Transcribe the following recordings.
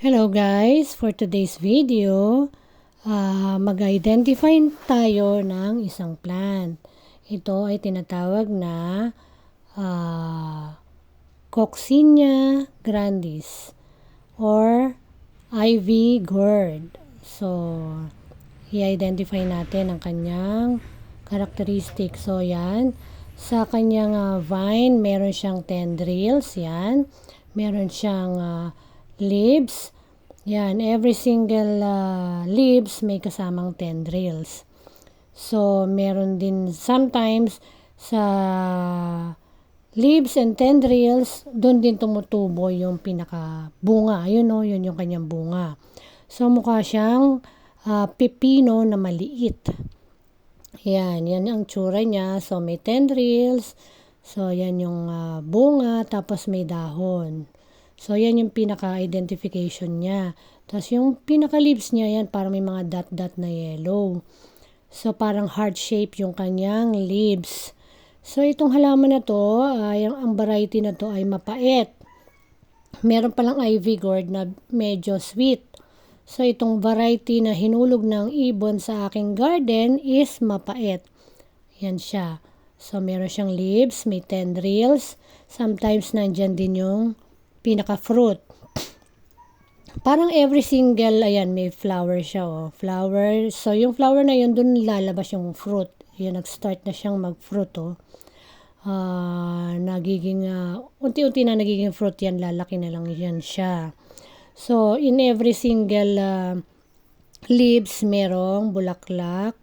Hello guys! For today's video, mag-identify tayo ng isang plant. Ito ay tinatawag na Coccinia grandis or ivy gourd. So, i-identify natin ang kanyang characteristic. So, yan. Sa kanyang vine, meron siyang tendrils. Yan. Meron siyang leaves. Yan, every single leaves may kasamang tendrils. So, meron din sometimes sa leaves and tendrils, doon din tumutubo yung pinaka bunga. Ayun o, yun yung kanyang bunga. So, mukha siyang pepino na maliit. Yan ang tsura niya. So, may tendrils. So, yan yung bunga, tapos may dahon. So, yan yung pinaka-identification niya. Tapos, yung pinaka-leaves niya, yan, parang may mga dot-dot na yellow. So, parang heart shape yung kanyang leaves. So, itong halaman na to, ang variety na to ay mapait. Meron palang ivy gourd na medyo sweet. So, itong variety na hinulog ng ibon sa aking garden is mapait. Yan siya. So, meron siyang leaves, may tendrils. Sometimes, nandyan din yung pinaka-fruit. Parang every single, ayan, may flower siya, oh. Flower. So, yung flower na yun, dun lalabas yung fruit. Yan, nag-start na siyang mag-fruit, oh. Unti-unti na nagiging fruit yan, lalaki na lang yan siya. So, in every single leaves, merong bulaklak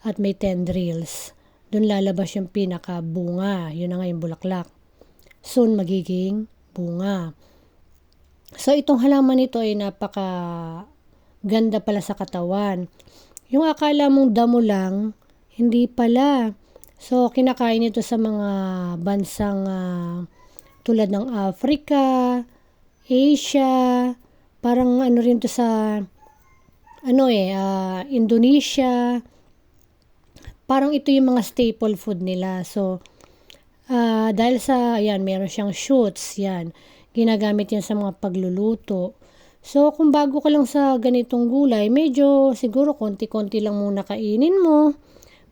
at may tendrils. Dun lalabas yung pinaka-bunga. Yun na nga yung bulaklak. Soon, magiging bunga. So, itong halaman nito ay napaka ganda pala sa katawan. Yung akala mong damo lang, hindi pala. So, kinakain ito sa mga bansang tulad ng Africa, Asia, parang ano rin to sa Indonesia. Parang ito yung mga staple food nila. So, dahil sa, ayan, meron siyang shoots, yan. Ginagamit yan sa mga pagluluto. So, kung bago ka lang sa ganitong gulay, medyo siguro konti-konti lang muna kainin mo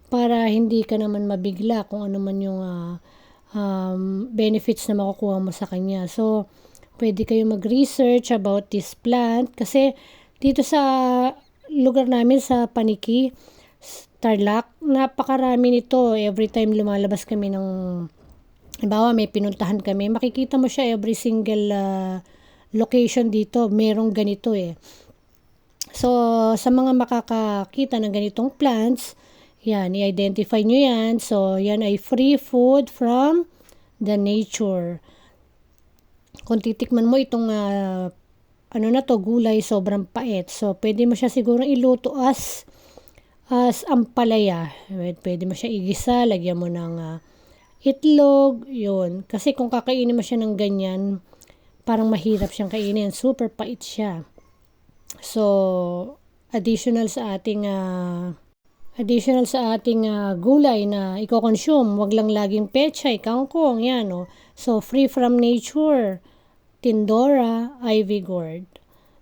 para hindi ka naman mabigla kung ano man yung benefits na makukuha mo sa kanya. So, pwede kayo mag-research about this plant kasi dito sa lugar namin sa Paniki, Tarlac, napakarami nito. Every time lumalabas kami ng halimbawa, may pinuntahan kami, makikita mo siya every single location dito, merong ganito eh. So, sa mga makakakita ng ganitong plants, yan, i-identify nyo yan. So, yan ay free food from the nature. Kung titikman mo itong gulay, sobrang pait. So, pwede mo siya siguro iluto as ampalaya. Pwede mo siya igisa, lagyan mo ng itlog, yun. Kasi kung kakainin mo siya ng ganyan, parang mahirap siyang kainin. Super pait siya. So, additional sa ating gulay na i-consume, wag lang laging pechay, kangkong, yan, oh. So, free from nature, Tindora, ivy gourd.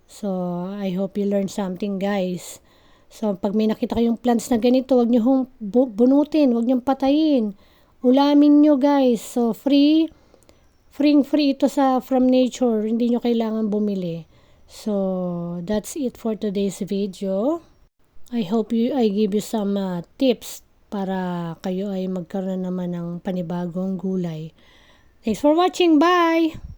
So, I hope you learned something, guys. So, pag may nakita kayong plants na ganito, wag nyo hong bunutin, wag nyo patayin. Ulamin nyo, guys. So, free ito from nature. Hindi nyo kailangan bumili. So, that's it for today's video. I hope I give you some tips para kayo ay magkaroon naman ng panibagong gulay. Thanks for watching. Bye!